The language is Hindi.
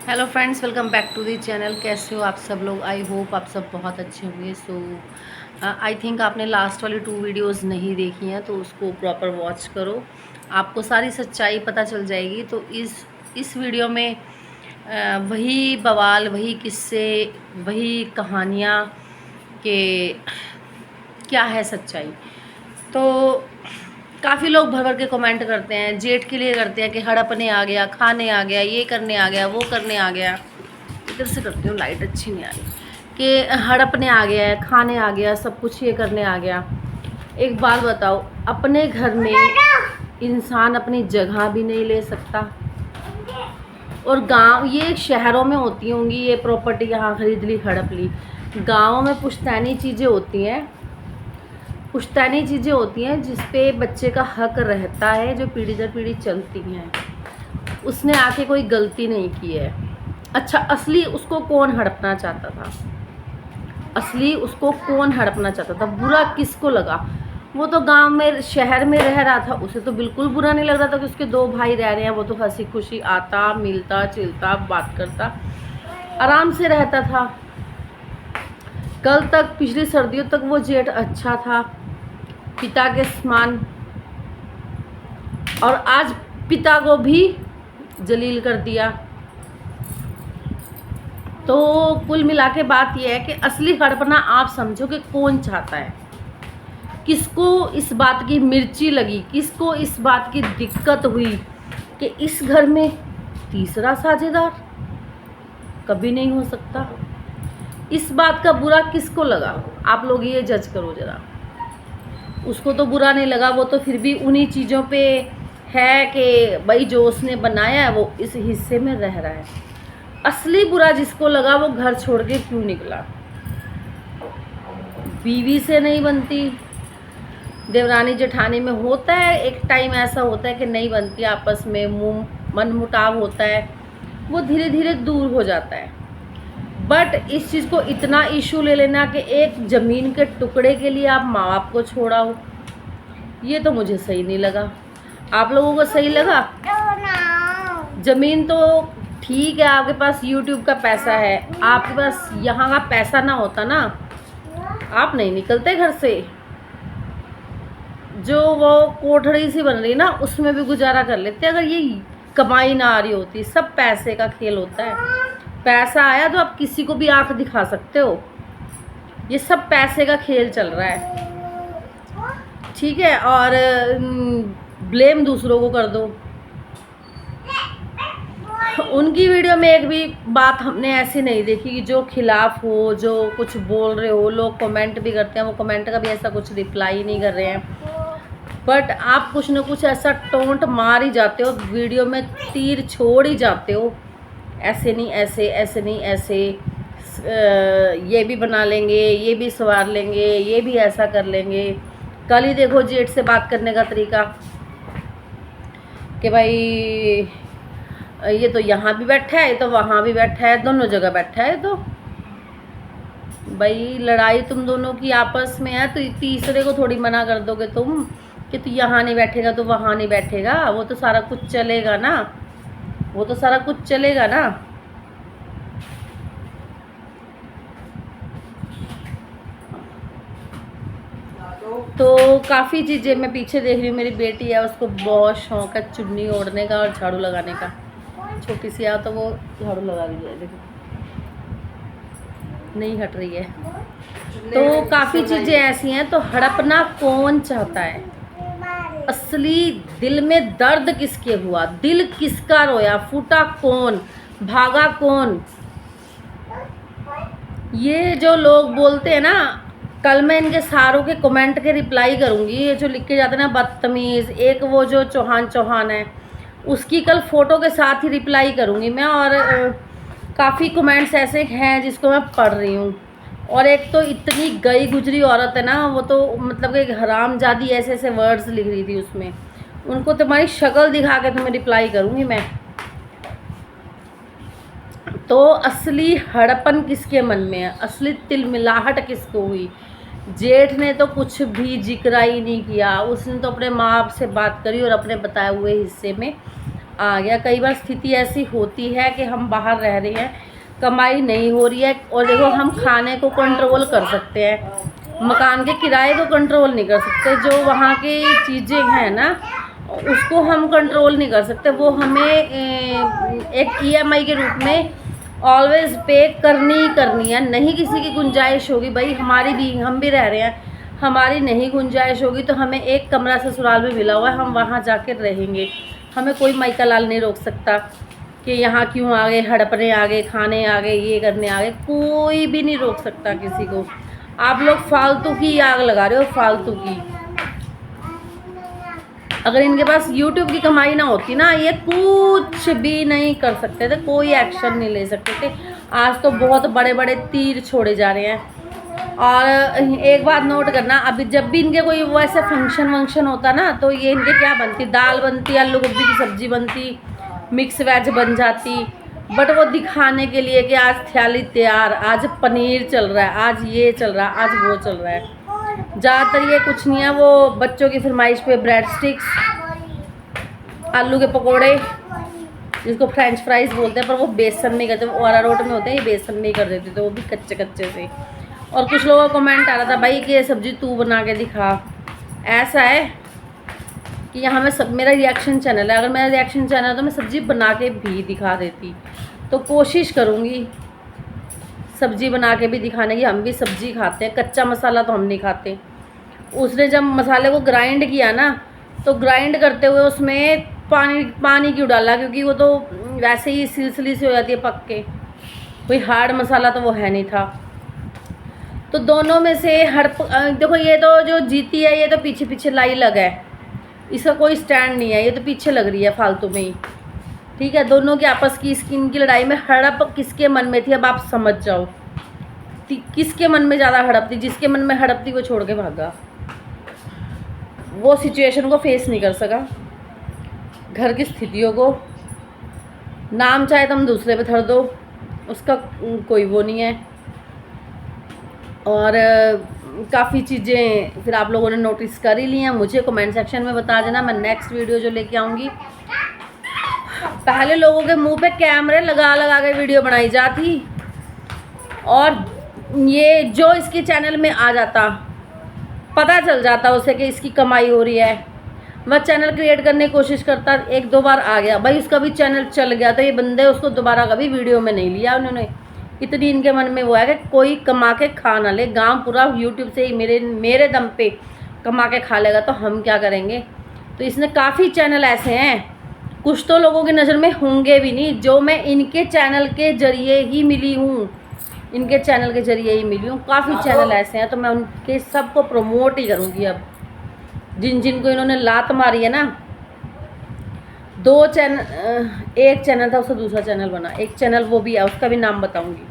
Hello friends, welcome back to the channel. कैसे हो आप सब लोग? आई होप आप सब बहुत अच्छे होंगे। आई थिंक आपने लास्ट वाली 2 वीडियोस नहीं देखी हैं, तो उसको प्रॉपर वॉच करो, आपको सारी सच्चाई पता चल जाएगी। तो इस वीडियो में वही बवाल, वही किस्से, वही कहानियाँ के क्या है सच्चाई। तो काफ़ी लोग भर भर के कमेंट करते हैं, जेठ के लिए करते हैं कि हड़पने आ गया, खाने आ गया, ये करने आ गया, वो करने आ गया। इधर से करती हूँ, लाइट अच्छी नहीं आ रही। कि हड़पने आ गया है, खाने आ गया, सब कुछ ये करने आ गया। एक बात बताओ, अपने घर में इंसान अपनी जगह भी नहीं ले सकता। और गांव, ये शहरों में होती होंगी ये प्रॉपर्टी, यहाँ खरीद ली, हड़प ली। गाँवों में पुश्तैनी चीज़ें होती हैं, पुश्तैनी चीज़ें होती हैं जिस पे बच्चे का हक रहता है, जो पीढ़ी दर पीढ़ी चलती हैं। उसने आके कोई गलती नहीं की है। अच्छा, असली उसको कौन हड़पना चाहता था? असली उसको कौन हड़पना चाहता था? बुरा किसको लगा? वो तो गांव में, शहर में रह रहा था, उसे तो बिल्कुल बुरा नहीं लग रहा था कि उसके 2 भाई रह रहे हैं। वो तो हंसी खुशी आता, मिलता, चिलता, बात करता, आराम से रहता था। कल तक, पिछली सर्दियों तक वो जेठ अच्छा था, पिता के समान। और आज पिता को भी जलील कर दिया। तो कुल मिला के बात यह है कि असली हड़पना आप समझो कि कौन चाहता है, किसको इस बात की मिर्ची लगी, किसको इस बात की दिक्कत हुई कि इस घर में तीसरा साझेदार कभी नहीं हो सकता। इस बात का बुरा किसको लगा? आप लोग ये जज करो जरा। उसको तो बुरा नहीं लगा, वो तो फिर भी उन्हीं चीज़ों पे है कि भाई जो उसने बनाया है वो इस हिस्से में रह रहा है। असली बुरा जिसको लगा वो घर छोड़ के क्यों निकला? बीवी से नहीं बनती, देवरानी जेठानी में होता है, एक टाइम ऐसा होता है कि नहीं बनती, आपस में मन मुटाव होता है, वो धीरे धीरे दूर हो जाता है। बट इस चीज़ को इतना इशू ले लेना कि एक ज़मीन के टुकड़े के लिए आप माँ बाप को छोड़ाओ, ये तो मुझे सही नहीं लगा। आप लोगों को सही लगा? ज़मीन तो ठीक है, आपके पास यूट्यूब का पैसा है, आपके पास यहाँ का पैसा ना होता ना, आप नहीं निकलते घर से। जो वो कोठड़ी सी बन रही ना, उसमें भी गुजारा कर लेते अगर ये कमाई ना आ रही होती। सब पैसे का खेल होता है। पैसा आया तो आप किसी को भी आंख दिखा सकते हो। ये सब पैसे का खेल चल रहा है, ठीक है। और ब्लेम दूसरों को कर दो। उनकी वीडियो में एक भी बात हमने ऐसी नहीं देखी कि जो खिलाफ हो, जो कुछ बोल रहे हो। लोग कमेंट भी करते हैं, वो कमेंट का भी ऐसा कुछ रिप्लाई नहीं कर रहे हैं। बट आप कुछ ना कुछ ऐसा टोंट मार ही जाते हो, वीडियो में तीर छोड़ ही जाते हो। ऐसे नहीं ऐसे, ऐसे नहीं ऐसे, ये भी बना लेंगे, ये भी सवार लेंगे, ये भी ऐसा कर लेंगे। कल ही देखो जेठ से बात करने का तरीका कि भाई ये तो यहाँ भी बैठा है, ये तो वहाँ भी बैठा है, दोनों जगह बैठा है। तो भाई लड़ाई तुम दोनों की आपस में है, तो तीसरे को थोड़ी मना कर दोगे तुम कि तू यहाँ नहीं बैठेगा तो वहाँ नहीं बैठेगा। वो तो सारा कुछ चलेगा ना, वो तो सारा कुछ चलेगा ना। तो काफ़ी चीज़ें मैं पीछे देख रही हूँ। मेरी बेटी है, उसको बहुत शौक है चुन्नी ओढ़ने का और झाड़ू लगाने का। छोटी सी आ तो वो झाड़ू लगा रही है, देखो नहीं हट रही है। तो काफ़ी चीज़ें ऐसी हैं। तो हड़पना कौन चाहता है? असली दिल में दर्द किसके हुआ? दिल किसका रोया? फूटा कौन? भागा कौन? ये जो लोग बोलते हैं ना, कल मैं इनके सारों के कमेंट के रिप्लाई करूँगी। ये जो लिख के जाते हैं ना बदतमीज़, एक वो जो चौहान है, उसकी कल फ़ोटो के साथ ही रिप्लाई करूँगी मैं। और काफ़ी कमेंट्स ऐसे हैं जिसको मैं पढ़ रही हूँ। और एक तो इतनी गई गुजरी औरत है ना, वो तो मतलब एक हरामजादी ऐसे ऐसे वर्ड्स लिख रही थी उसमें। उनको तुम्हारी शक्ल दिखा के तुम्हें रिप्लाई करूँगी मैं। तो असली हड़पन किसके मन में है? असली तिलमिलाहट किसको हुई? जेठ ने तो कुछ भी जिक्र ही नहीं किया। उसने तो अपने माँ बाप से बात करी और अपने बताए हुए हिस्से में आ गया। कई बार स्थिति ऐसी होती है कि हम बाहर रह रहे हैं, कमाई नहीं हो रही है, और देखो हम खाने को कंट्रोल कर सकते हैं, मकान के किराए को कंट्रोल नहीं कर सकते, जो वहाँ की चीज़ें हैं ना उसको हम कंट्रोल नहीं कर सकते, वो हमें एक EMI के रूप में ऑलवेज पे करनी है। नहीं किसी की गुंजाइश होगी भाई, हमारी भी, हम भी रह रहे हैं, हमारी नहीं गुंजाइश होगी तो हमें एक कमरा ससुराल में मिला हुआ है, हम वहाँ जाकर रहेंगे। हमें कोई माइका लाल नहीं रोक सकता कि यहाँ क्यों आ गए, हड़पने आ गए, खाने आ गए, ये करने आ गए, कोई भी नहीं रोक सकता किसी को। आप लोग फालतू की आग लगा रहे हो, फालतू की। अगर इनके पास YouTube की कमाई ना होती ना, ये कुछ भी नहीं कर सकते थे, कोई एक्शन नहीं ले सकते थे। आज तो बहुत बड़े बड़े तीर छोड़े जा रहे हैं। और एक बात नोट करना, अभी जब भी इनके कोई वैसे फंक्शन वंक्शन होता ना, तो ये इनके क्या बनती, दाल बनती, आलू गोभी की सब्जी बनती, मिक्स वेज बन जाती, बट वो दिखाने के लिए कि आज थाली तैयार, आज पनीर चल रहा है, आज ये चल रहा है, आज वो चल रहा है। ज़्यादातर ये कुछ नहीं है, वो बच्चों की फरमाइश पे ब्रेड स्टिक्स, आलू के पकोड़े, जिसको फ्रेंच फ्राइज बोलते हैं, पर वो बेसन में करते, वो अरारोट में होते हैं, ये बेसन में ही कर देते थे, वो भी कच्चे कच्चे से। और कुछ लोगों का कमेंट आ रहा था, भाई कि ये सब्ज़ी तू बना के दिखा। ऐसा है कि यहाँ मैं सब, मेरा रिएक्शन चैनल है, अगर मेरा रिएक्शन चैनल है तो मैं सब्ज़ी बना के भी दिखा देती, तो कोशिश करूँगी सब्ज़ी बना के भी दिखाने की। हम भी सब्ज़ी खाते हैं, कच्चा मसाला तो हम नहीं खाते। उसने जब मसाले को ग्राइंड किया ना, तो ग्राइंड करते हुए उसमें पानी क्यों डाला, क्योंकि वो तो वैसे ही सिलसिली से हो जाती है पक के, कोई हार्ड मसाला तो वो है नहीं था। तो दोनों में से देखो, ये तो जो जीती है ये तो पीछे पीछे लाई लगा है, इसका कोई स्टैंड नहीं है, ये तो पीछे लग रही है फालतू में ही। ठीक है, दोनों की आपस की स्किन की लड़ाई में हड़प किसके मन में थी, अब आप समझ जाओ किसके मन में ज़्यादा हड़प थी। जिसके मन में हड़प थी वो छोड़ के भागा, वो सिचुएशन को फेस नहीं कर सका, घर की स्थितियों को। नाम चाहे तुम दूसरे पे धर दो, उसका कोई वो नहीं है। और काफ़ी चीज़ें फिर आप लोगों ने नोटिस कर ही ली हैं। मुझे कमेंट सेक्शन में बता देना, मैं नेक्स्ट वीडियो जो लेके आऊँगी। पहले लोगों के मुंह पे कैमरे लगा लगा के वीडियो बनाई जाती, और ये जो इसके चैनल में आ जाता, पता चल जाता उसे कि इसकी कमाई हो रही है, वह चैनल क्रिएट करने की कोशिश करता, एक दो बार आ गया भाई, उसका भी चैनल चल गया, तो ये बंदे उसको दोबारा कभी वीडियो में नहीं लिया उन्होंने। इतनी इनके मन में वो है कि कोई कमा के खा ना ले, गांव पूरा यूट्यूब से ही मेरे दम पे कमा के खा लेगा, तो हम क्या करेंगे। तो इसने काफ़ी चैनल ऐसे हैं, कुछ तो लोगों की नज़र में होंगे भी नहीं, जो मैं इनके चैनल के ज़रिए ही मिली हूँ, इनके चैनल के ज़रिए ही मिली हूँ। काफ़ी चैनल ऐसे हैं, तो मैं उनके सबको प्रमोट ही करूँगी। अब जिनको इन्होंने लात मारी है ना, एक चैनल था, उसका दूसरा चैनल बना, एक चैनल वो भी है, उसका भी नाम बताऊँगी।